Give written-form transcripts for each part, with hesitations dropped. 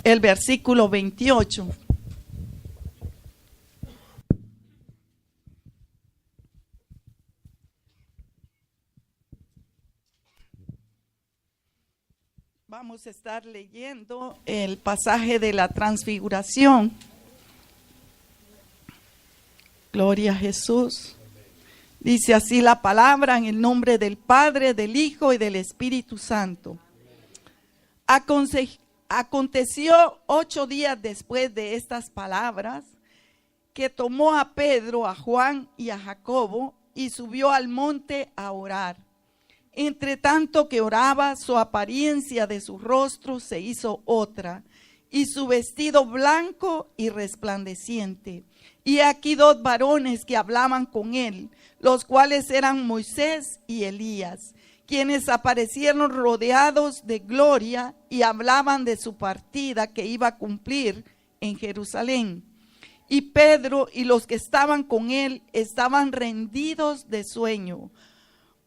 el versículo 28. Vamos a estar leyendo el pasaje de la transfiguración. Gloria a Jesús. Dice así la palabra en el nombre del Padre, del Hijo y del Espíritu Santo. Aconteció 8 días después de estas palabras que tomó a Pedro, a Juan y a Jacobo y subió al monte a orar. Entre tanto que oraba, su apariencia de su rostro se hizo otra, y su vestido blanco y resplandeciente. Y aquí 2 varones que hablaban con él, los cuales eran Moisés y Elías, quienes aparecieron rodeados de gloria y hablaban de su partida que iba a cumplir en Jerusalén. Y Pedro y los que estaban con él estaban rendidos de sueño,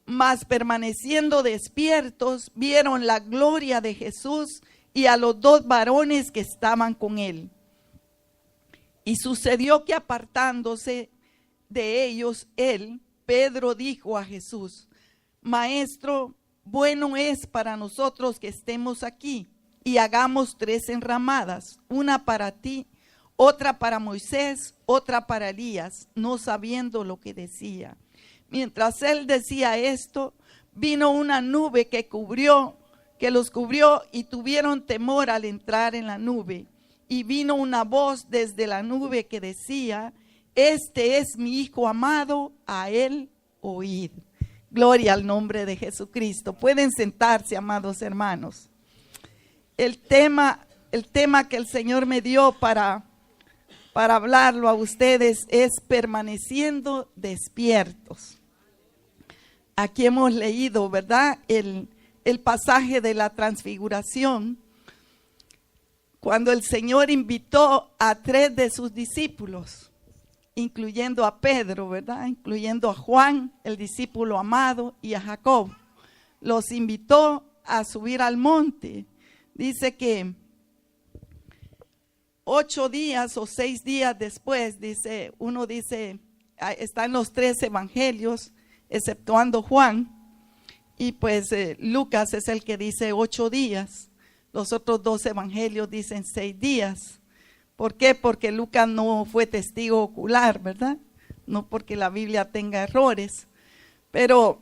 mas permaneciendo despiertos, vieron la gloria de Jesús y a los 2 varones que estaban con él. Y sucedió que apartándose de ellos, Pedro dijo a Jesús: Maestro, bueno es para nosotros que estemos aquí y hagamos 3 enramadas, una para ti, otra para Moisés, otra para Elías, no sabiendo lo que decía. Mientras él decía esto, vino una nube que los cubrió y tuvieron temor al entrar en la nube. Y vino una voz desde la nube que decía: Este es mi Hijo amado, a él oíd. Gloria al nombre de Jesucristo. Pueden sentarse, amados hermanos. El tema que el Señor me dio para hablarlo a ustedes es permaneciendo despiertos. Aquí hemos leído, ¿verdad?, el pasaje de la transfiguración, cuando el Señor invitó a 3 de sus discípulos, incluyendo a Pedro, ¿verdad?, incluyendo a Juan, el discípulo amado, y a Jacob. Los invitó a subir al monte. Dice que 8 días o 6 días después, uno dice, está en los 3 evangelios, exceptuando Juan, y pues Lucas es el que dice 8 días. Los otros 2 evangelios dicen 6 días. ¿Por qué? Porque Lucas no fue testigo ocular, ¿verdad? No porque la Biblia tenga errores. Pero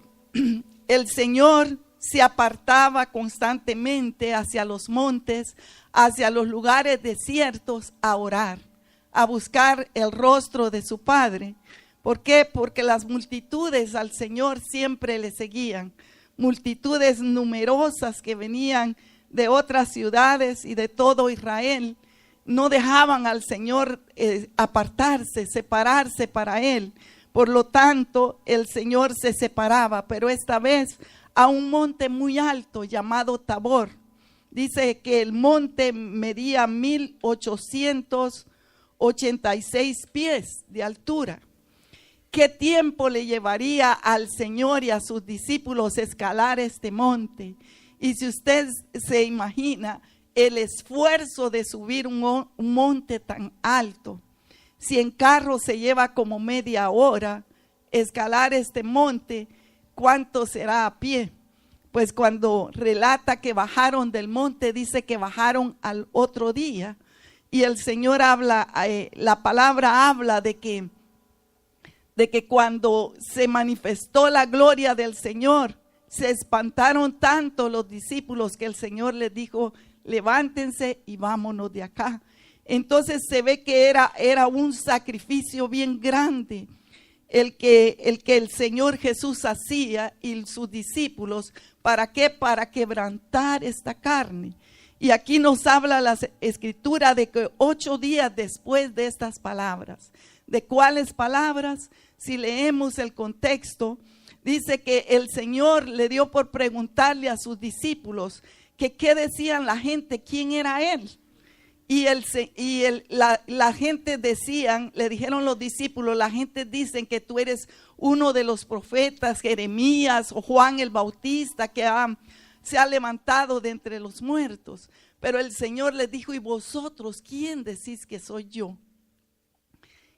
el Señor se apartaba constantemente hacia los montes, hacia los lugares desiertos a orar, a buscar el rostro de su Padre. ¿Por qué? Porque las multitudes al Señor siempre le seguían. Multitudes numerosas que venían de otras ciudades y de todo Israel no dejaban al Señor apartarse, separarse para Él. Por lo tanto, el Señor se separaba, pero esta vez a un monte muy alto llamado Tabor. Dice que el monte medía 1886 pies de altura. ¿Qué tiempo le llevaría al Señor y a sus discípulos escalar este monte? Y si usted se imagina el esfuerzo de subir un monte tan alto, si en carro se lleva como media hora escalar este monte, ¿cuánto será a pie? Pues cuando relata que bajaron del monte, dice que bajaron al otro día. Y el Señor habla, la palabra habla de que cuando se manifestó la gloria del Señor, se espantaron tanto los discípulos que el Señor les dijo: levántense y vámonos de acá. Entonces se ve que era un sacrificio bien grande el que el Señor Jesús hacía y sus discípulos. ¿Para qué? Para quebrantar esta carne. Y aquí nos habla la Escritura de que 8 días después de estas palabras. ¿De cuáles palabras? Si leemos el contexto, dice que el Señor le dio por preguntarle a sus discípulos que qué decían la gente, quién era Él. Y la gente decían, le dijeron los discípulos, la gente dicen que tú eres uno de los profetas, Jeremías o Juan el Bautista, que se ha levantado de entre los muertos. Pero el Señor les dijo: ¿y vosotros quién decís que soy yo?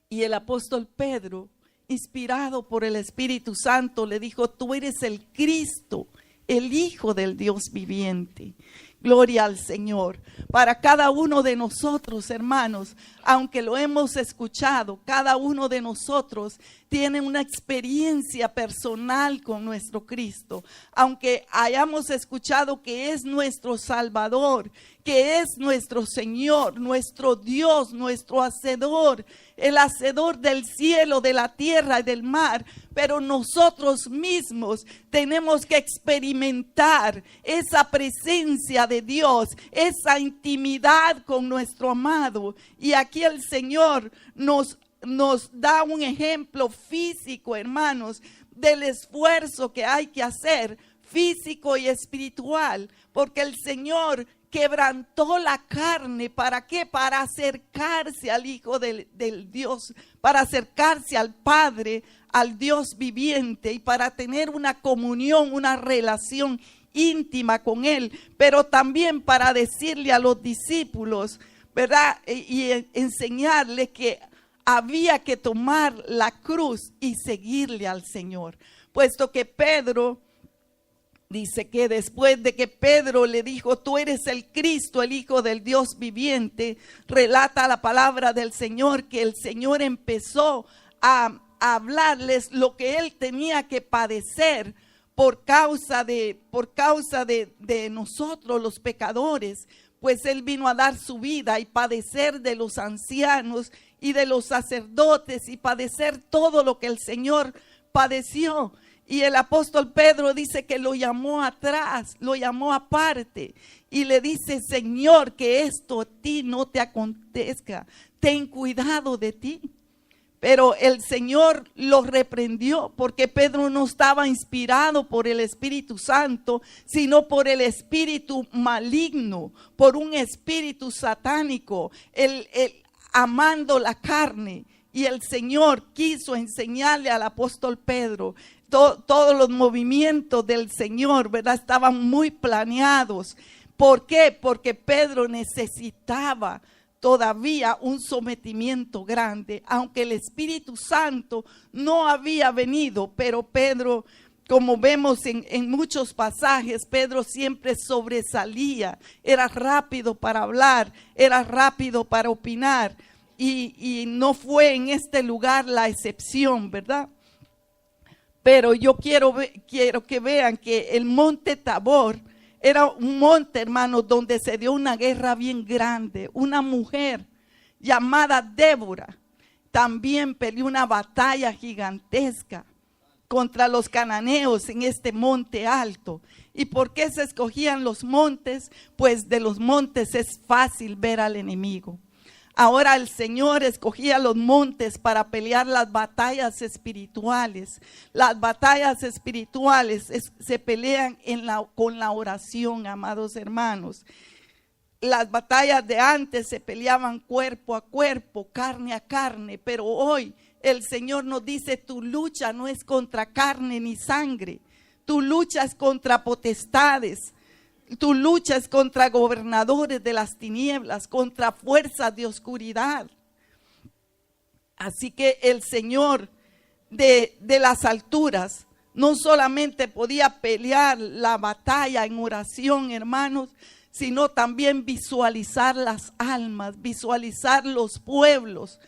Y el apóstol Pedro, inspirado por el Espíritu Santo, le dijo: tú eres el Cristo, el Hijo del Dios viviente. Gloria al Señor. Para cada uno de nosotros, hermanos, aunque lo hemos escuchado, cada uno de nosotros tiene una experiencia personal con nuestro Cristo. Aunque hayamos escuchado que es nuestro Salvador, que es nuestro Señor, nuestro Dios, nuestro Hacedor, el Hacedor del cielo, de la tierra y del mar. Pero nosotros mismos tenemos que experimentar esa presencia de Dios, esa intimidad con nuestro amado. Y aquí el Señor nos da un ejemplo físico, hermanos, del esfuerzo que hay que hacer, físico y espiritual, porque el Señor quebrantó la carne. ¿Para qué? Para acercarse al Hijo del Dios, para acercarse al Padre, al Dios viviente, y para tener una comunión, una relación íntima con Él, pero también para decirle a los discípulos, ¿verdad? Y enseñarle que había que tomar la cruz y seguirle al Señor, puesto que Pedro dice que después de que Pedro le dijo: tú eres el Cristo, el Hijo del Dios viviente, relata la palabra del Señor que el Señor empezó a hablarles lo que él tenía que padecer por causa de nosotros los pecadores. Pues él vino a dar su vida y padecer de los ancianos y de los sacerdotes y padecer todo lo que el Señor padeció. Y el apóstol Pedro dice que lo llamó atrás, lo llamó aparte y le dice: Señor, que esto a ti no te acontezca, ten cuidado de ti. Pero el Señor lo reprendió porque Pedro no estaba inspirado por el Espíritu Santo, sino por el espíritu maligno, por un espíritu satánico, amando la carne. Y el Señor quiso enseñarle al apóstol Pedro. Todos los movimientos del Señor, ¿verdad?, estaban muy planeados. ¿Por qué? Porque Pedro necesitaba todavía un sometimiento grande, aunque el Espíritu Santo no había venido. Pero Pedro, como vemos en muchos pasajes, Pedro siempre sobresalía, era rápido para hablar, era rápido para opinar, y no fue en este lugar la excepción, ¿verdad? Pero yo quiero que vean que el monte Tabor era un monte, hermanos, donde se dio una guerra bien grande. Una mujer llamada Débora también peleó una batalla gigantesca contra los cananeos en este monte alto. ¿Y por qué se escogían los montes? Pues de los montes es fácil ver al enemigo. Ahora el Señor escogía los montes para pelear las batallas espirituales. Las batallas espirituales se pelean con la oración, amados hermanos. Las batallas de antes se peleaban cuerpo a cuerpo, carne a carne, pero hoy el Señor nos dice: tu lucha no es contra carne ni sangre, tu lucha es contra potestades. Tu lucha es contra gobernadores de las tinieblas, contra fuerzas de oscuridad. Así que el Señor de las alturas no solamente podía pelear la batalla en oración, hermanos, sino también visualizar las almas, visualizar los pueblos.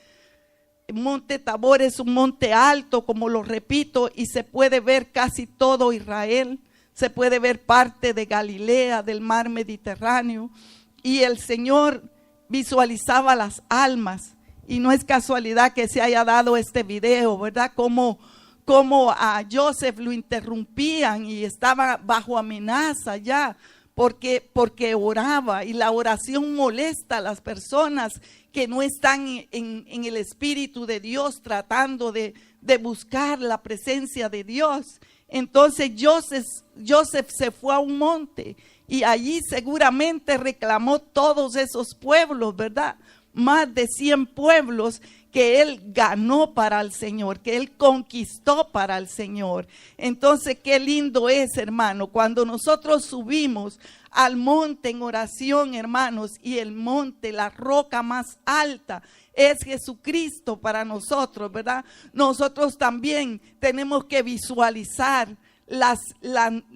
El monte Tabor es un monte alto, como lo repito, y se puede ver casi todo Israel. Se puede ver parte de Galilea, del mar Mediterráneo, y el Señor visualizaba las almas. Y no es casualidad que se haya dado este video, ¿verdad? Como a Joseph lo interrumpían y estaba bajo amenaza ya, porque oraba, y la oración molesta a las personas que no están en el Espíritu de Dios, tratando de buscar la presencia de Dios. Entonces Joseph se fue a un monte y allí seguramente reclamó todos esos pueblos, ¿verdad? Más de 100 pueblos que él ganó para el Señor, que él conquistó para el Señor. Entonces, qué lindo es, hermano, cuando nosotros subimos al monte en oración, hermanos, y el monte, la roca más alta, es Jesucristo para nosotros, ¿verdad? Nosotros también tenemos que visualizar las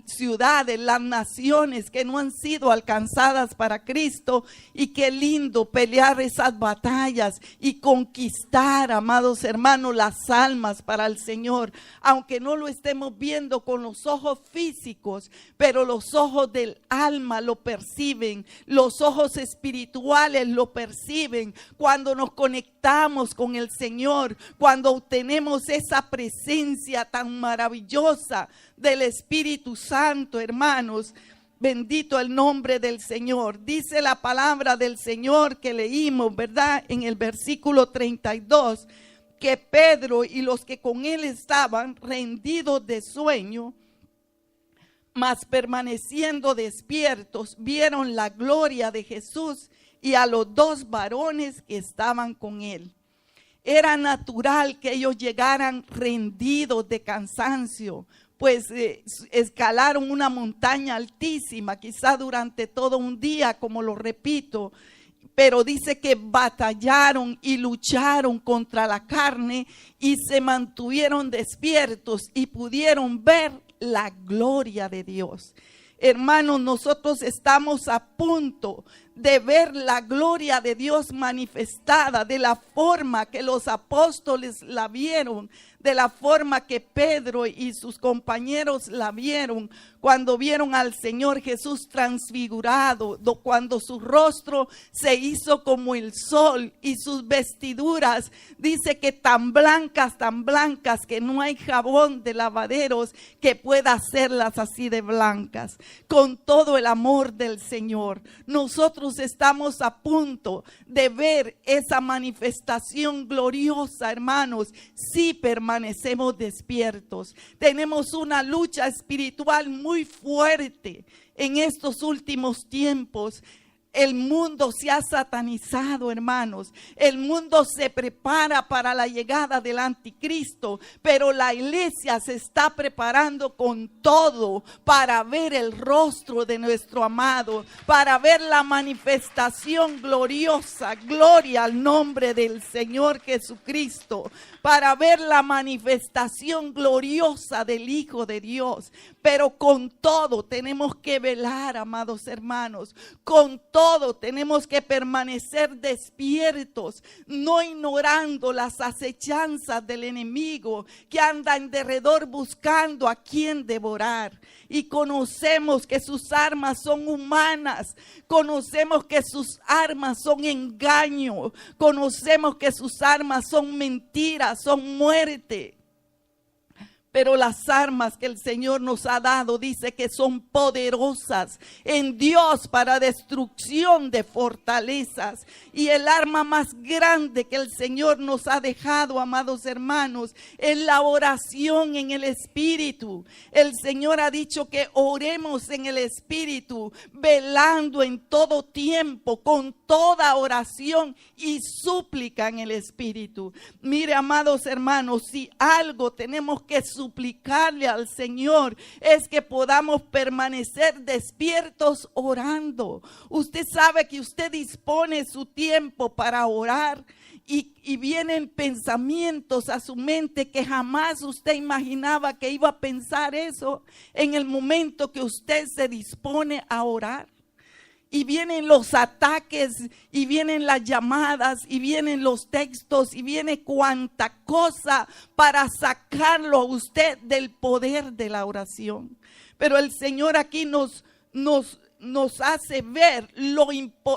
ciudades, las naciones que no han sido alcanzadas para Cristo, y qué lindo pelear esas batallas y conquistar, amados hermanos, las almas para el Señor, aunque no lo estemos viendo con los ojos físicos, pero los ojos del alma lo perciben, los ojos espirituales lo perciben cuando nos conectamos con el Señor, cuando obtenemos esa presencia tan maravillosa del Espíritu Santo, hermanos. Bendito el nombre del Señor. Dice la palabra del Señor que leímos, ¿verdad? En el versículo 32, que Pedro y los que con él estaban rendidos de sueño, mas permaneciendo despiertos, vieron la gloria de Jesús y a los dos varones que estaban con él. Era natural que ellos llegaran rendidos de cansancio, pues escalaron una montaña altísima, quizá durante todo un día, como lo repito, pero dice que batallaron y lucharon contra la carne y se mantuvieron despiertos y pudieron ver la gloria de Dios. Hermanos, nosotros estamos a punto de ver la gloria de Dios manifestada de la forma que los apóstoles la vieron, de la forma que Pedro y sus compañeros la vieron cuando vieron al Señor Jesús transfigurado, cuando su rostro se hizo como el sol y sus vestiduras, dice que tan blancas que no hay jabón de lavaderos que pueda hacerlas así de blancas. Con todo el amor del Señor, nosotros estamos a punto de ver esa manifestación gloriosa, hermanos, si permanecemos despiertos. Tenemos una lucha espiritual muy fuerte en estos últimos tiempos. El mundo se ha satanizado, hermanos. El mundo se prepara para la llegada del anticristo, pero la iglesia se está preparando con todo para ver el rostro de nuestro amado, para ver la manifestación gloriosa, gloria al nombre del Señor Jesucristo, para ver la manifestación gloriosa del Hijo de Dios. Pero con todo tenemos que velar, amados hermanos, con todo tenemos que permanecer despiertos, no ignorando las acechanzas del enemigo que anda en derredor buscando a quien devorar. Y conocemos que sus armas son humanas, conocemos que sus armas son engaño, conocemos que sus armas son mentiras, son muerte. Pero las armas que el Señor nos ha dado, dice que son poderosas en Dios para destrucción de fortalezas. Y el arma más grande que el Señor nos ha dejado, amados hermanos, es la oración en el Espíritu. El Señor ha dicho que oremos en el Espíritu, velando en todo tiempo, con toda oración y súplica en el Espíritu. Mire, amados hermanos, si algo tenemos que suplicarle al Señor es que podamos permanecer despiertos orando. Usted sabe que usted dispone su tiempo para orar y vienen pensamientos a su mente que jamás usted imaginaba que iba a pensar eso en el momento que usted se dispone a orar. Y vienen los ataques, y vienen las llamadas, y vienen los textos, y viene cuanta cosa para sacarlo a usted del poder de la oración. Pero el Señor aquí nos hace ver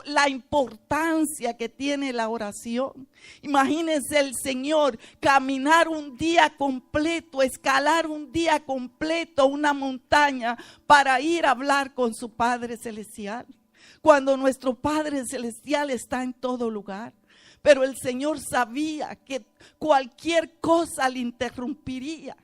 la importancia que tiene la oración. Imagínense el Señor caminar un día completo, escalar un día completo una montaña para ir a hablar con su Padre Celestial, cuando nuestro Padre Celestial está en todo lugar. Pero el Señor sabía que cualquier cosa le interrumpiría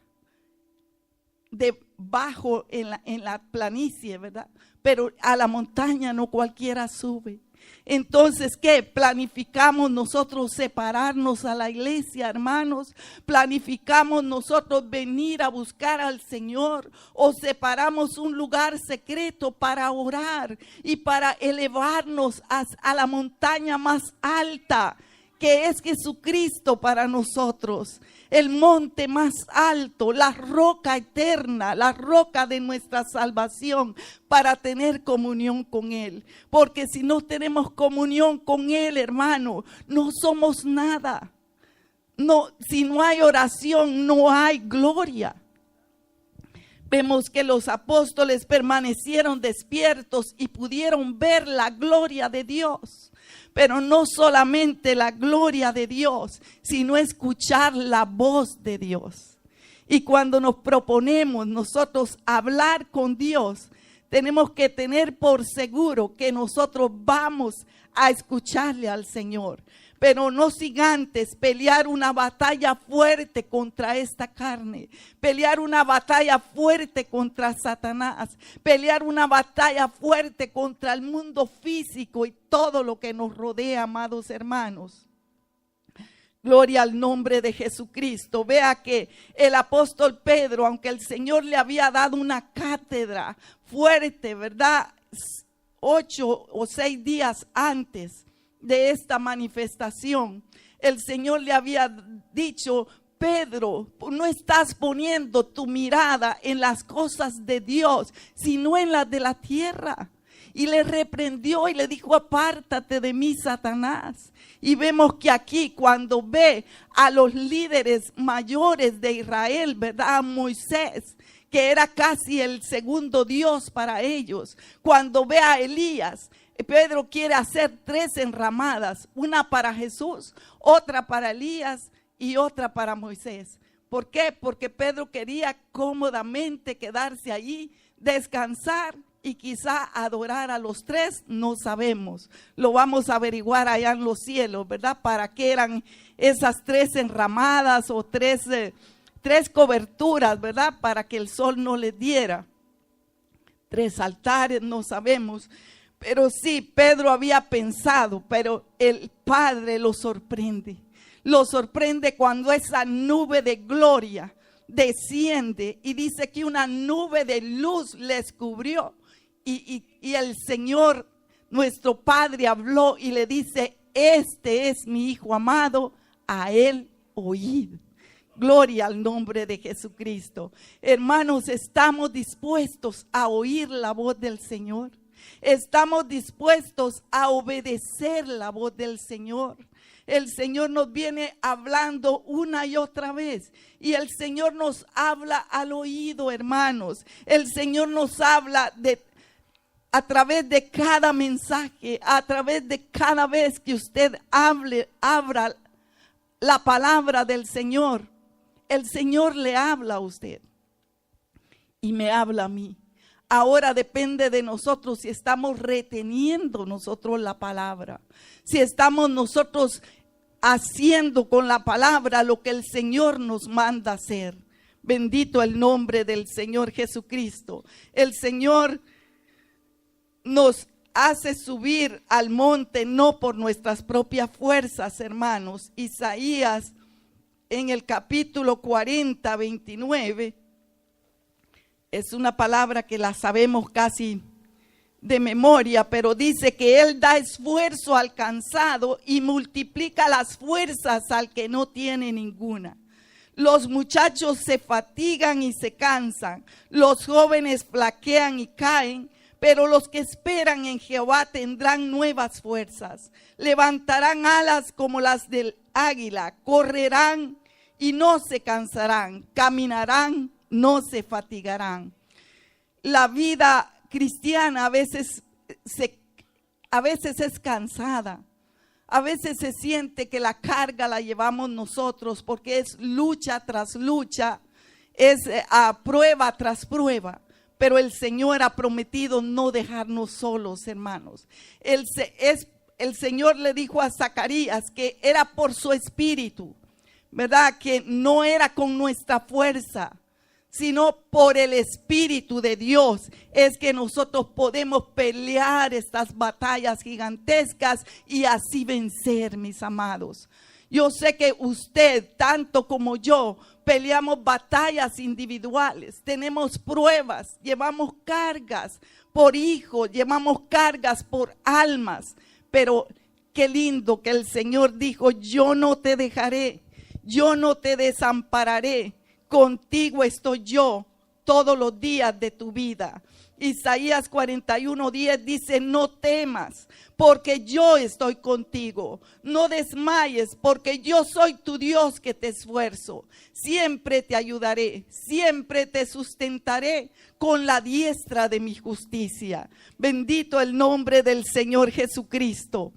debajo en la planicie, ¿verdad? Pero a la montaña no cualquiera sube. Entonces, ¿qué? ¿Planificamos nosotros separarnos a la iglesia, hermanos? ¿Planificamos nosotros venir a buscar al Señor? ¿O separamos un lugar secreto para orar y para elevarnos a la montaña más alta, que es Jesucristo para nosotros? El monte más alto, la roca eterna, la roca de nuestra salvación, para tener comunión con Él. Porque si no tenemos comunión con Él, hermano, no somos nada. No, si no hay oración, no hay gloria. Vemos que los apóstoles permanecieron despiertos y pudieron ver la gloria de Dios. Pero no solamente la gloria de Dios, sino escuchar la voz de Dios. Y cuando nos proponemos nosotros hablar con Dios, tenemos que tener por seguro que nosotros vamos a escucharle al Señor. Pero no sin antes pelear una batalla fuerte contra esta carne, pelear una batalla fuerte contra Satanás, pelear una batalla fuerte contra el mundo físico y todo lo que nos rodea, amados hermanos. Gloria al nombre de Jesucristo. Vea que el apóstol Pedro, aunque el Señor le había dado una cátedra fuerte, ¿verdad? 8 o 6 días antes de esta manifestación, el Señor le había dicho: Pedro, no estás poniendo tu mirada en las cosas de Dios, sino en las de la tierra. Y le reprendió y le dijo: apártate de mí, Satanás. Y vemos que aquí, cuando ve a los líderes mayores de Israel, ¿verdad? A Moisés, que era casi el segundo Dios para ellos. Cuando ve a Elías, Pedro quiere hacer 3 enramadas, una para Jesús, otra para Elías y otra para Moisés. ¿Por qué? Porque Pedro quería cómodamente quedarse allí, descansar y quizá adorar a los 3, no sabemos. Lo vamos a averiguar allá en los cielos, ¿verdad? ¿Para qué eran esas 3 enramadas o 3 coberturas, ¿verdad? Para que el sol no les diera. 3 altares, no sabemos. Pero sí, Pedro había pensado, pero el Padre lo sorprende. Lo sorprende cuando esa nube de gloria desciende y dice que una nube de luz les cubrió. Y el Señor, nuestro Padre, habló y le dice: este es mi Hijo amado, a Él oíd. Gloria al nombre de Jesucristo. Hermanos, ¿estamos dispuestos a oír la voz del Señor? ¿Estamos dispuestos a obedecer la voz del Señor? El Señor nos viene hablando una y otra vez. Y el Señor nos habla al oído, hermanos. El Señor nos habla a través de cada mensaje, a través de cada vez que usted abra la palabra del Señor. El Señor le habla a usted y me habla a mí. Ahora depende de nosotros si estamos reteniendo nosotros la palabra, si estamos nosotros haciendo con la palabra lo que el Señor nos manda hacer. Bendito el nombre del Señor Jesucristo. El Señor nos hace subir al monte no por nuestras propias fuerzas, hermanos. Isaías, en el capítulo 40, 29, es una palabra que la sabemos casi de memoria, pero dice que Él da esfuerzo al cansado y multiplica las fuerzas al que no tiene ninguna. Los muchachos se fatigan y se cansan, los jóvenes flaquean y caen, pero los que esperan en Jehová tendrán nuevas fuerzas. Levantarán alas como las del águila, correrán y no se cansarán, caminarán, no se fatigarán. La vida cristiana a veces es cansada. A veces se siente que la carga la llevamos nosotros porque es lucha tras lucha, es prueba tras prueba. Pero el Señor ha prometido no dejarnos solos, hermanos. El Señor le dijo a Zacarías que era por su espíritu, ¿verdad? Que no era con nuestra fuerza, sino por el Espíritu de Dios es que nosotros podemos pelear estas batallas gigantescas y así vencer, mis amados. Yo sé que usted, tanto como yo, peleamos batallas individuales, tenemos pruebas, llevamos cargas por hijos, llevamos cargas por almas, pero qué lindo que el Señor dijo: yo no te dejaré, yo no te desampararé, contigo estoy yo todos los días de tu vida. Isaías 41:10 dice: no temas, porque yo estoy contigo. No desmayes, porque yo soy tu Dios que te esfuerzo. Siempre te ayudaré, siempre te sustentaré con la diestra de mi justicia. Bendito el nombre del Señor Jesucristo.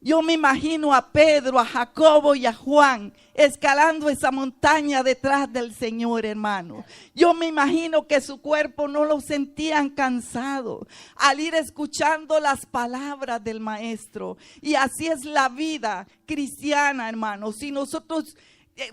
Yo me imagino a Pedro, a Jacobo y a Juan escalando esa montaña detrás del Señor, hermano. Yo me imagino que su cuerpo no lo sentían cansado al ir escuchando las palabras del Maestro. Y así es la vida cristiana, hermano. Si nosotros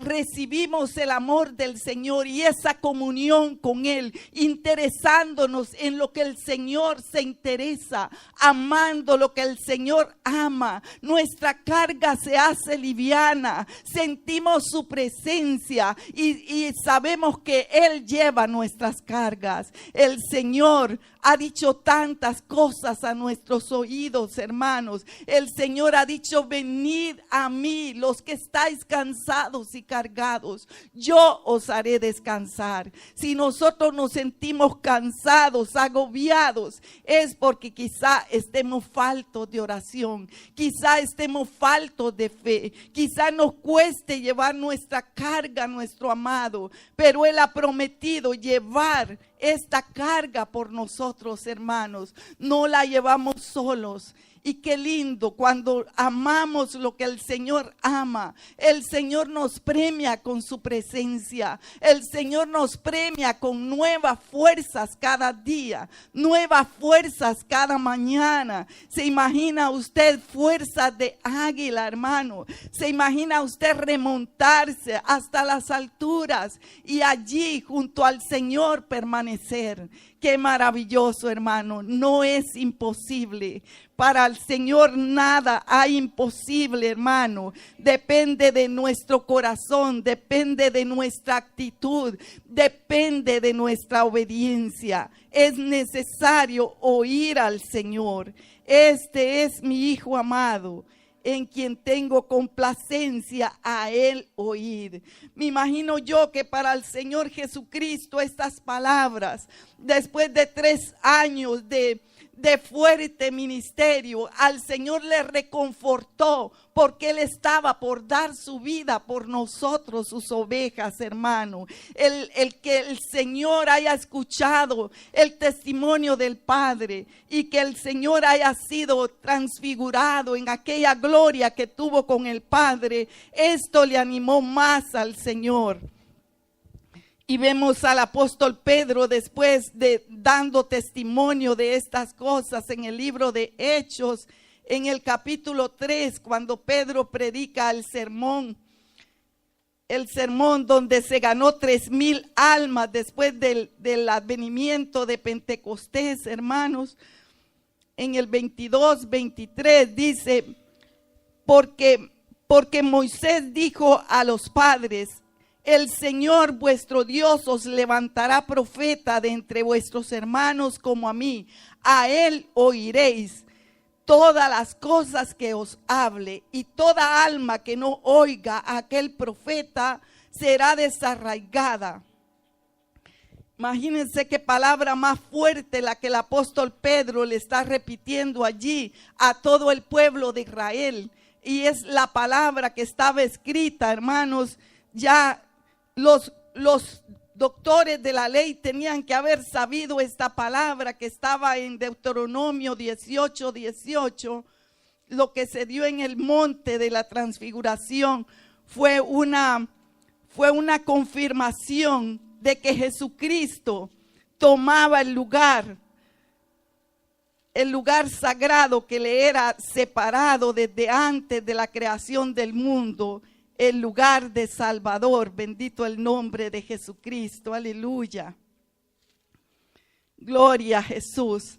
recibimos el amor del Señor y esa comunión con Él, interesándonos en lo que el Señor se interesa, amando lo que el Señor ama, nuestra carga se hace liviana, sentimos su presencia y sabemos que Él lleva nuestras cargas. El Señor ha dicho tantas cosas a nuestros oídos, hermanos. El Señor ha dicho: venid a mí, los que estáis cansados y cargados, yo os haré descansar. Si nosotros nos sentimos cansados, agobiados, es porque quizá estemos faltos de oración, quizá estemos faltos de fe, quizá nos cueste llevar nuestra carga a nuestro amado, pero Él ha prometido llevar esta carga por nosotros, hermanos. No la llevamos solos. Y qué lindo cuando amamos lo que el Señor ama. El Señor nos premia con su presencia. El Señor nos premia con nuevas fuerzas cada día, nuevas fuerzas cada mañana. ¿Se imagina usted fuerzas de águila, hermano? ¿Se imagina usted remontarse hasta las alturas y allí junto al Señor permanecer? Qué maravilloso, hermano. No es imposible. Para el Señor nada hay imposible, hermano. Depende de nuestro corazón, depende de nuestra actitud, depende de nuestra obediencia. Es necesario oír al Señor. Este es mi Hijo amado, en quien tengo complacencia, a Él oír. Me imagino yo que para el Señor Jesucristo estas palabras, después de 3 años de fuerte ministerio, al Señor le reconfortó, porque Él estaba por dar su vida por nosotros, sus ovejas, hermano. El que el Señor haya escuchado el testimonio del Padre y que el Señor haya sido transfigurado en aquella gloria que tuvo con el Padre, esto le animó más al Señor. Y vemos al apóstol Pedro después de dando testimonio de estas cosas en el libro de Hechos, en el capítulo 3, cuando Pedro predica el sermón donde se ganó 3,000 almas después del advenimiento de Pentecostés, hermanos. En el 22, 23 dice: porque Moisés dijo a los padres: el Señor vuestro Dios os levantará profeta de entre vuestros hermanos como a mí. A Él oiréis todas las cosas que os hable, y toda alma que no oiga a aquel profeta será desarraigada. Imagínense qué palabra más fuerte la que el apóstol Pedro le está repitiendo allí a todo el pueblo de Israel. Y es la palabra que estaba escrita, hermanos. Ya los doctores de la ley tenían que haber sabido esta palabra que estaba en Deuteronomio 18:18. Lo que se dio en el monte de la transfiguración fue una confirmación de que Jesucristo tomaba el lugar sagrado que le era separado desde antes de la creación del mundo. el lugar de Salvador. Bendito el nombre de Jesucristo, aleluya. Gloria a Jesús.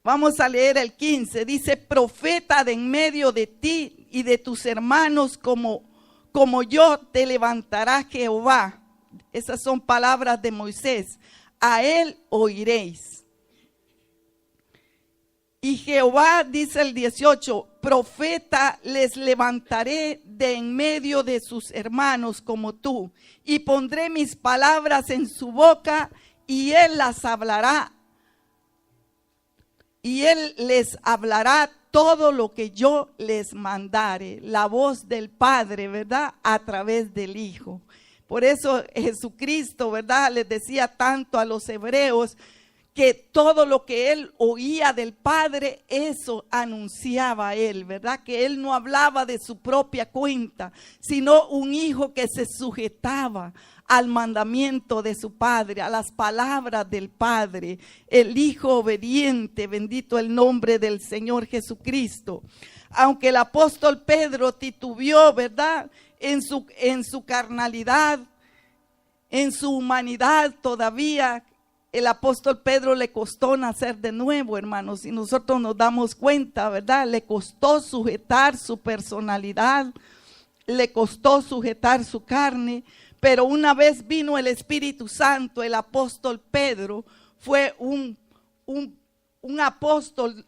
Vamos a leer el 15, dice: profeta de en medio de ti y de tus hermanos como yo te levantará Jehová. Esas son palabras de Moisés. A él oiréis. Y Jehová, dice el 18, profeta les levantaré de en medio de sus hermanos como tú, y pondré mis palabras en su boca, y él las hablará. Y él les hablará todo lo que yo les mandare. La voz del Padre, ¿verdad? A través del Hijo. Por eso Jesucristo, ¿verdad? Les decía tanto a los hebreos que todo lo que él oía del Padre, eso anunciaba a él, ¿verdad? Que él no hablaba de su propia cuenta, sino un hijo que se sujetaba al mandamiento de su Padre, a las palabras del Padre, el Hijo obediente, bendito el nombre del Señor Jesucristo. Aunque el apóstol Pedro titubeó, ¿verdad? En su carnalidad, en su humanidad todavía, el apóstol Pedro le costó nacer de nuevo, hermanos, y nosotros nos damos cuenta, ¿verdad? Le costó sujetar su personalidad, le costó sujetar su carne, pero una vez vino el Espíritu Santo, el apóstol Pedro fue un apóstol,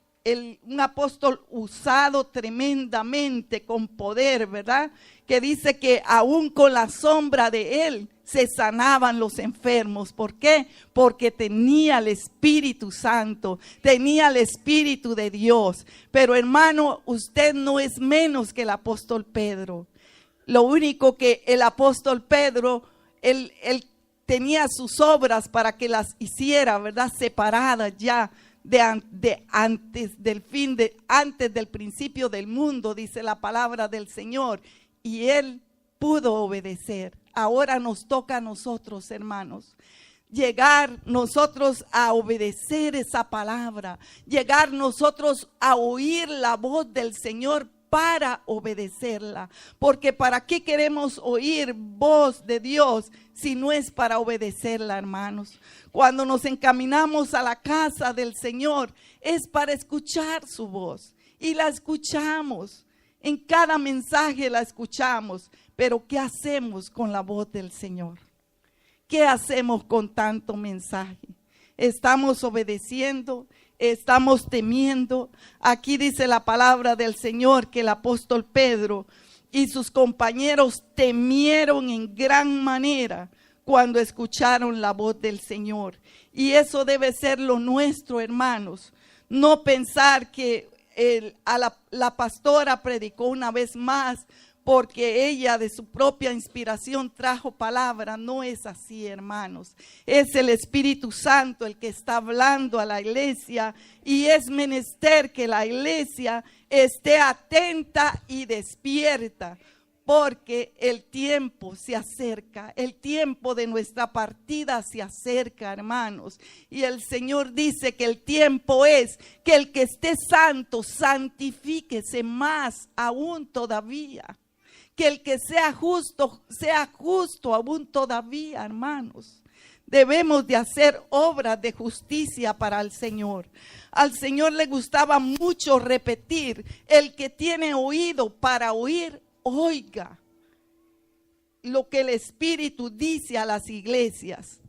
un apóstol usado tremendamente con poder, ¿verdad? Que dice que aún con la sombra de él se sanaban los enfermos. ¿Por qué? Porque tenía el Espíritu Santo, tenía el Espíritu de Dios. Pero hermano, usted no es menos que el apóstol Pedro. Lo único que el apóstol Pedro, él tenía sus obras para que las hiciera, ¿verdad? Separadas ya antes del principio del mundo, dice la palabra del Señor. Y él pudo obedecer. Ahora nos toca a nosotros, hermanos, llegar nosotros a obedecer esa palabra, llegar nosotros a oír la voz del Señor para obedecerla. Porque ¿para qué queremos oír voz de Dios si no es para obedecerla, hermanos? Cuando nos encaminamos a la casa del Señor es para escuchar su voz, y la escuchamos. En cada mensaje la escuchamos, pero ¿qué hacemos con la voz del Señor? ¿Qué hacemos con tanto mensaje? ¿Estamos obedeciendo? ¿Estamos temiendo? Aquí dice la palabra del Señor que el apóstol Pedro y sus compañeros temieron en gran manera cuando escucharon la voz del Señor. Y eso debe ser lo nuestro, hermanos. No pensar que la pastora predicó una vez más porque ella de su propia inspiración trajo palabra. No es así, hermanos. Es el Espíritu Santo el que está hablando a la iglesia, y es menester que la iglesia esté atenta y despierta, porque el tiempo se acerca, el tiempo de nuestra partida se acerca, hermanos. Y el Señor dice que el tiempo es que el que esté santo, santifíquese más aún todavía. Que el que sea justo aún todavía, hermanos. Debemos de hacer obras de justicia para el Señor. Al Señor le gustaba mucho repetir: el que tiene oído para oír, oiga lo que el Espíritu dice a las iglesias.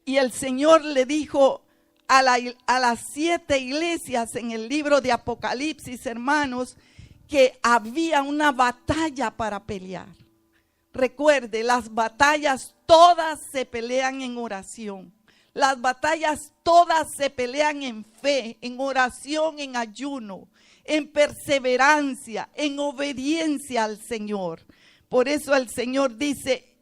Y el Señor le dijo a las 7 iglesias en el libro de Apocalipsis, hermanos, que había una batalla para pelear. Recuerde, las batallas todas se pelean en oración. Las batallas todas se pelean en fe, en oración, en ayuno, en perseverancia, en obediencia al Señor. Por eso el Señor dice: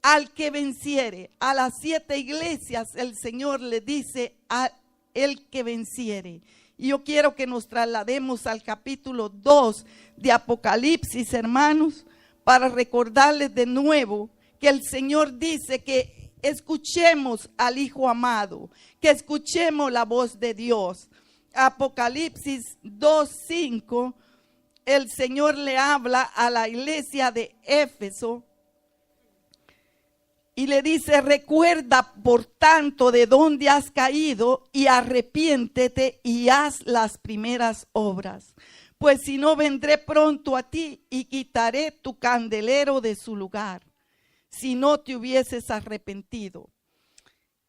al que venciere. A las 7 iglesias el Señor le dice: a el que venciere. Y yo quiero que nos traslademos al capítulo 2 de Apocalipsis, hermanos, para recordarles de nuevo que el Señor dice que escuchemos al Hijo amado, que escuchemos la voz de Dios. Apocalipsis 2:5 el Señor le habla a la iglesia de Éfeso y le dice: recuerda por tanto de dónde has caído y arrepiéntete y haz las primeras obras. Pues si no, vendré pronto a ti y quitaré tu candelero de su lugar, si no te hubieses arrepentido.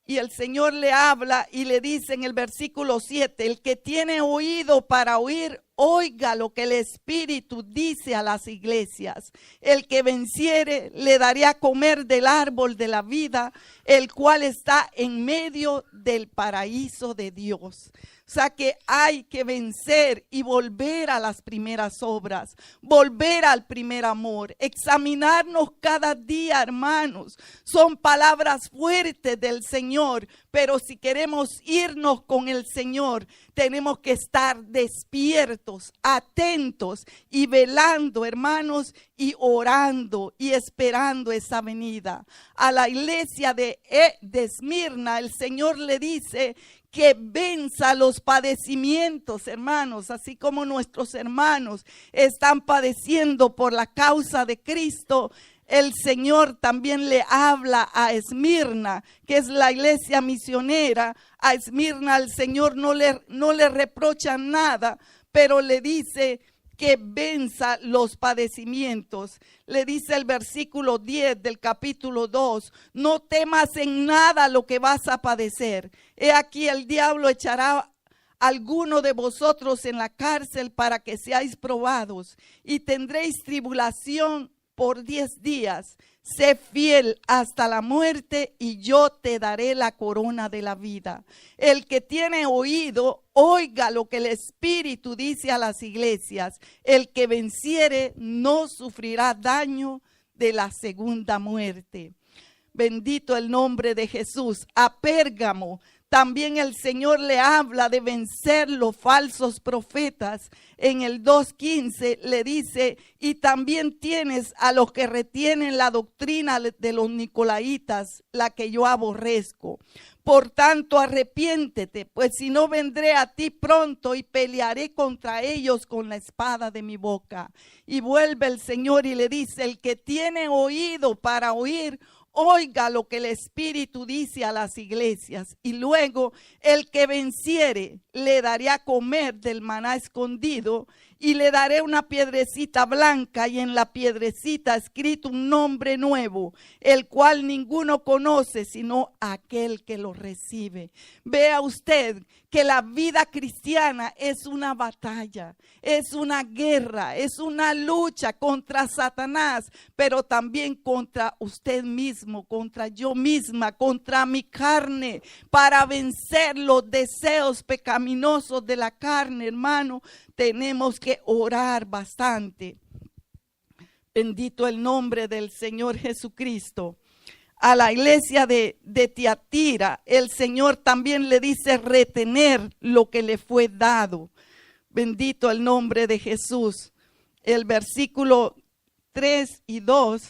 Y el Señor le habla y le dice en el versículo 7, el que tiene oído para oír, oiga lo que el Espíritu dice a las iglesias. El que venciere, le daré a comer del árbol de la vida, el cual está en medio del paraíso de Dios. O sea que hay que vencer y volver a las primeras obras, volver al primer amor, examinarnos cada día, hermanos. Son palabras fuertes del Señor, pero si queremos irnos con el Señor, tenemos que estar despiertos, atentos y velando, hermanos, y orando y esperando esa venida. A la iglesia de Esmirna, el Señor le dice que venza los padecimientos, hermanos, así como nuestros hermanos están padeciendo por la causa de Cristo. El Señor también le habla a Esmirna, que es la iglesia misionera. A Esmirna el Señor no le reprocha nada, pero le dice que venza los padecimientos. Le dice el versículo 10 del capítulo 2, no temas en nada lo que vas a padecer. He aquí el diablo echará a alguno de vosotros en la cárcel para que seáis probados y tendréis tribulación por 10 días. Sé fiel hasta la muerte y yo te daré la corona de la vida. El que tiene oído, oiga lo que el Espíritu dice a las iglesias. El que venciere no sufrirá daño de la segunda muerte. Bendito el nombre de Jesús. A Pérgamo también el Señor le habla de vencer los falsos profetas. En el 2:15 le dice, y también tienes a los que retienen la doctrina de los nicolaitas, la que yo aborrezco. Por tanto, arrepiéntete, pues si no, vendré a ti pronto y pelearé contra ellos con la espada de mi boca. Y vuelve el Señor y le dice, el que tiene oído para oír, oiga lo que el Espíritu dice a las iglesias. Y luego, el que venciere, le daré a comer del maná escondido y le daré una piedrecita blanca y en la piedrecita escrito un nombre nuevo, el cual ninguno conoce sino aquel que lo recibe. Vea usted que la vida cristiana es una batalla, es una guerra, es una lucha contra Satanás, pero también contra usted mismo, contra yo misma, contra mi carne, para vencer los deseos pecaminosos de la carne, hermano. Tenemos que orar bastante. Bendito el nombre del Señor Jesucristo. A la iglesia de Tiatira, el Señor también le dice retener lo que le fue dado. Bendito el nombre de Jesús. El versículo 3 y 2.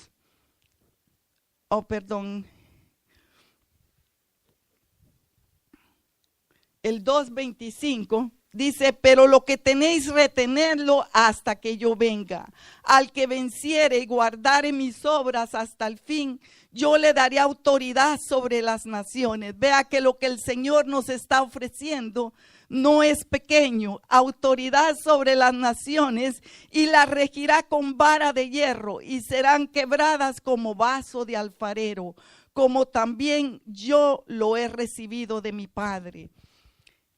El 2:25. Dice, pero lo que tenéis retenerlo hasta que yo venga. Al que venciere y guardare mis obras hasta el fin, yo le daré autoridad sobre las naciones. Vea que lo que el Señor nos está ofreciendo no es pequeño. Autoridad sobre las naciones y las regirá con vara de hierro y serán quebradas como vaso de alfarero, como también yo lo he recibido de mi Padre.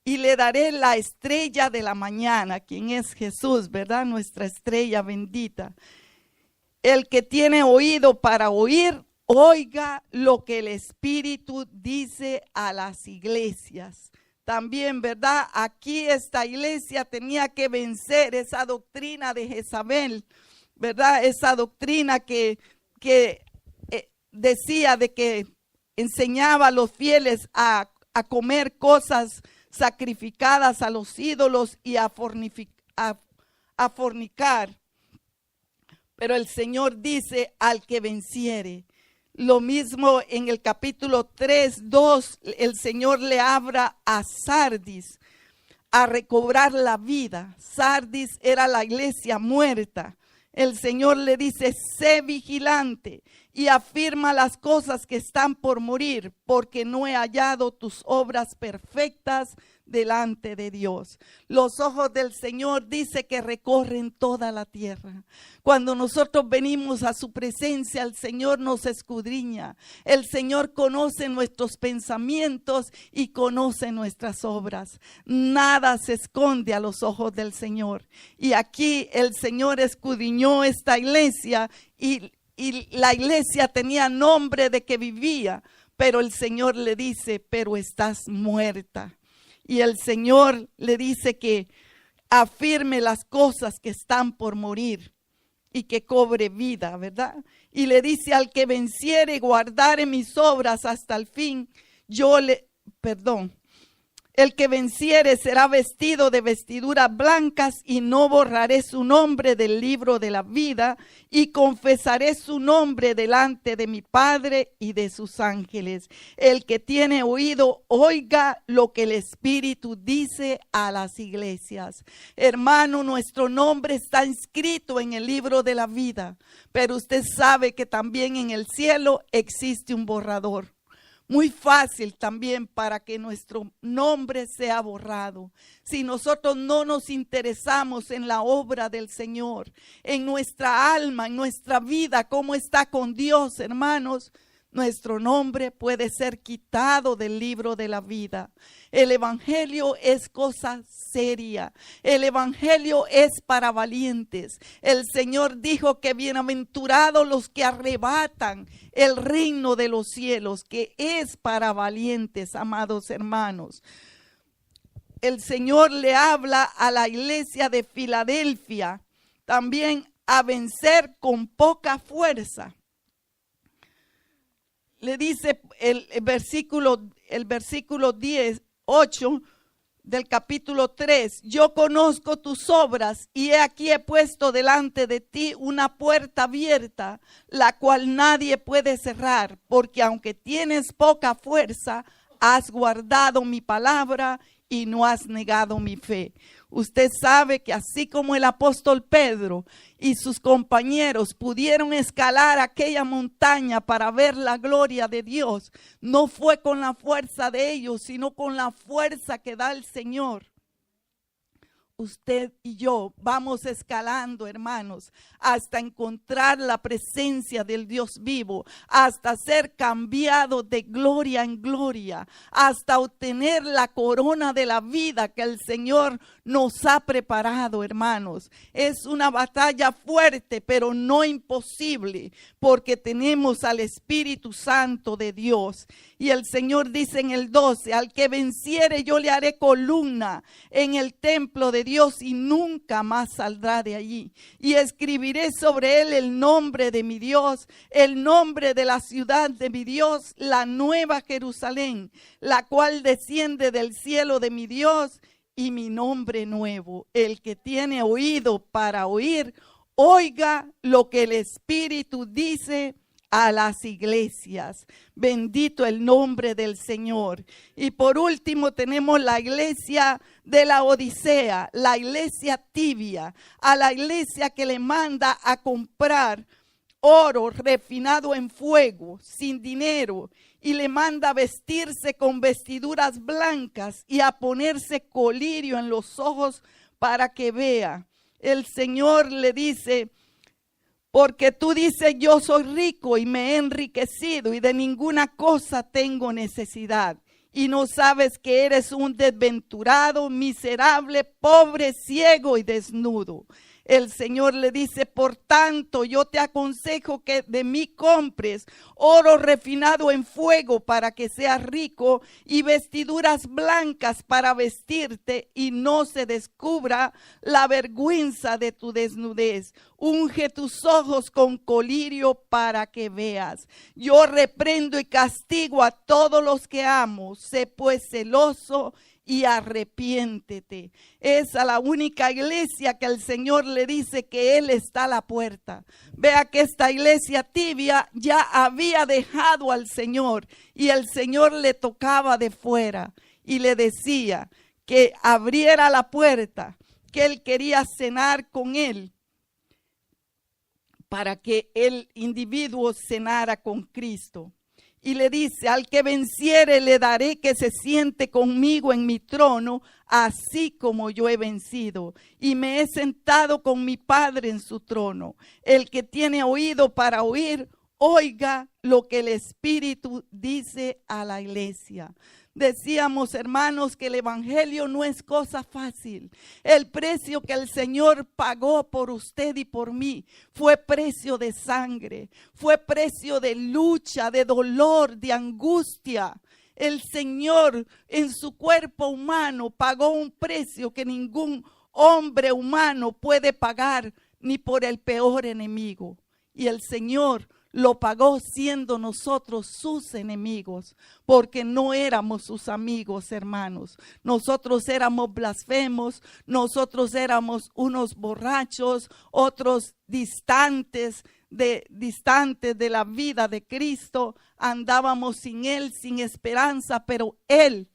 Y le daré la estrella de la mañana, quien es Jesús, ¿verdad? Nuestra estrella bendita. El que tiene oído para oír, oiga lo que el Espíritu dice a las iglesias. También, ¿verdad? Aquí esta iglesia tenía que vencer esa doctrina de Jezabel, ¿verdad? Esa doctrina que decía de que enseñaba a los fieles a comer cosas sacrificadas a los ídolos y a fornicar. Pero el Señor dice al que venciere. Lo mismo en el capítulo 3:2, el Señor le habla a Sardis. a recobrar la vida. Sardis era la iglesia muerta. El Señor le dice, sé vigilante y afirma las cosas que están por morir, porque no he hallado tus obras perfectas delante de Dios. Los ojos del Señor dice que recorren toda la tierra. Cuando nosotros venimos a su presencia, el Señor nos escudriña. El Señor conoce nuestros pensamientos y conoce nuestras obras. Nada se esconde a los ojos del Señor. Y aquí el Señor escudriñó esta iglesia y la iglesia tenía nombre de que vivía, pero el Señor le dice, pero estás muerta. Y el Señor le dice que afirme las cosas que están por morir y que cobre vida, ¿verdad? Y le dice, al que venciere y guardare mis obras hasta el fin, el que venciere será vestido de vestiduras blancas y no borraré su nombre del libro de la vida y confesaré su nombre delante de mi Padre y de sus ángeles. El que tiene oído, oiga lo que el Espíritu dice a las iglesias. Hermano, nuestro nombre está inscrito en el libro de la vida, pero usted sabe que también en el cielo existe un borrador. Muy fácil también para que nuestro nombre sea borrado. Si nosotros no nos interesamos en la obra del Señor, en nuestra alma, en nuestra vida, cómo está con Dios, hermanos, nuestro nombre puede ser quitado del libro de la vida. El evangelio es cosa seria. El evangelio es para valientes. El Señor dijo que bienaventurados los que arrebatan el reino de los cielos, que es para valientes, amados hermanos. El Señor le habla a la iglesia de Filadelfia también a vencer con poca fuerza. Le dice el versículo 8 del capítulo 3, yo conozco tus obras y he aquí he puesto delante de ti una puerta abierta, la cual nadie puede cerrar, porque aunque tienes poca fuerza, has guardado mi palabra y no has negado mi fe. Usted sabe que así como el apóstol Pedro y sus compañeros pudieron escalar aquella montaña para ver la gloria de Dios, no fue con la fuerza de ellos, sino con la fuerza que da el Señor. Usted y yo vamos escalando, hermanos, hasta encontrar la presencia del Dios vivo, hasta ser cambiados de gloria en gloria, hasta obtener la corona de la vida que el Señor nos ha preparado, hermanos. Es una batalla fuerte, pero no imposible, porque tenemos al Espíritu Santo de Dios. Y el Señor dice en el 12, al que venciere yo le haré columna en el templo de Dios y nunca más saldrá de allí. Y escribiré sobre él el nombre de mi Dios, el nombre de la ciudad de mi Dios, la nueva Jerusalén, la cual desciende del cielo de mi Dios, y mi nombre nuevo. El que tiene oído para oír, oiga lo que el Espíritu dice a las iglesias. Bendito el nombre del Señor. Y por último tenemos la iglesia de la Odisea, la iglesia tibia, a la iglesia que le manda a comprar oro refinado en fuego, sin dinero, y le manda a vestirse con vestiduras blancas y a ponerse colirio en los ojos para que vea. El Señor le dice, porque tú dices, yo soy rico y me he enriquecido y de ninguna cosa tengo necesidad. Y no sabes que eres un desventurado, miserable, pobre, ciego y desnudo. El Señor le dice, por tanto, yo te aconsejo que de mí compres oro refinado en fuego para que seas rico y vestiduras blancas para vestirte y no se descubra la vergüenza de tu desnudez. Unge tus ojos con colirio para que veas. Yo reprendo y castigo a todos los que amo. Sé pues celoso y arrepiéntete. Es a la única iglesia que el Señor le dice que Él está a la puerta. Vea que esta iglesia tibia ya había dejado al Señor y el Señor le tocaba de fuera y le decía que abriera la puerta, que él quería cenar con él, para que el individuo cenara con Cristo. Y le dice, al que venciere le daré que se siente conmigo en mi trono, así como yo he vencido y me he sentado con mi Padre en su trono. El que tiene oído para oír, oiga lo que el Espíritu dice a la iglesia. Decíamos, hermanos, que el evangelio no es cosa fácil. El precio que el Señor pagó por usted y por mí fue precio de sangre, fue precio de lucha, de dolor, de angustia. El Señor en su cuerpo humano pagó un precio que ningún hombre humano puede pagar, ni por el peor enemigo. Y el Señor lo pagó siendo nosotros sus enemigos, porque no éramos sus amigos, hermanos. Nosotros éramos blasfemos, nosotros éramos unos borrachos, otros distantes de la vida de Cristo. Andábamos sin Él, sin esperanza, pero Él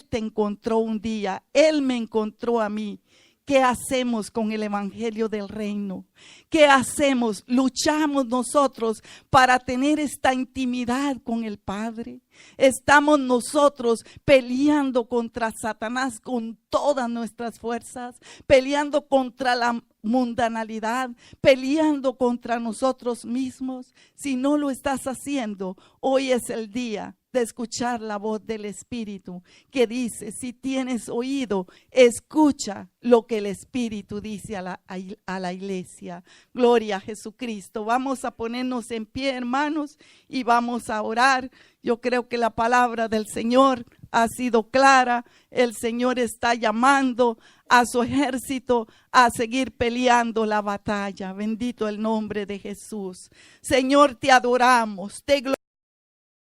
te encontró un día, Él me encontró a mí. ¿Qué hacemos con el evangelio del reino? ¿Qué hacemos? Luchamos nosotros para tener esta intimidad con el Padre. Estamos nosotros peleando contra Satanás con todas nuestras fuerzas, peleando contra la mundanalidad, peleando contra nosotros mismos. Si no lo estás haciendo, hoy es el día de escuchar la voz del Espíritu que dice, si tienes oído, escucha lo que el Espíritu dice a la iglesia. Gloria a Jesucristo. Vamos a ponernos en pie, hermanos, y vamos a orar. Yo creo que la palabra del Señor ha sido clara. El Señor está llamando a su ejército a seguir peleando la batalla. Bendito el nombre de Jesús. Señor, te adoramos, te glorificamos.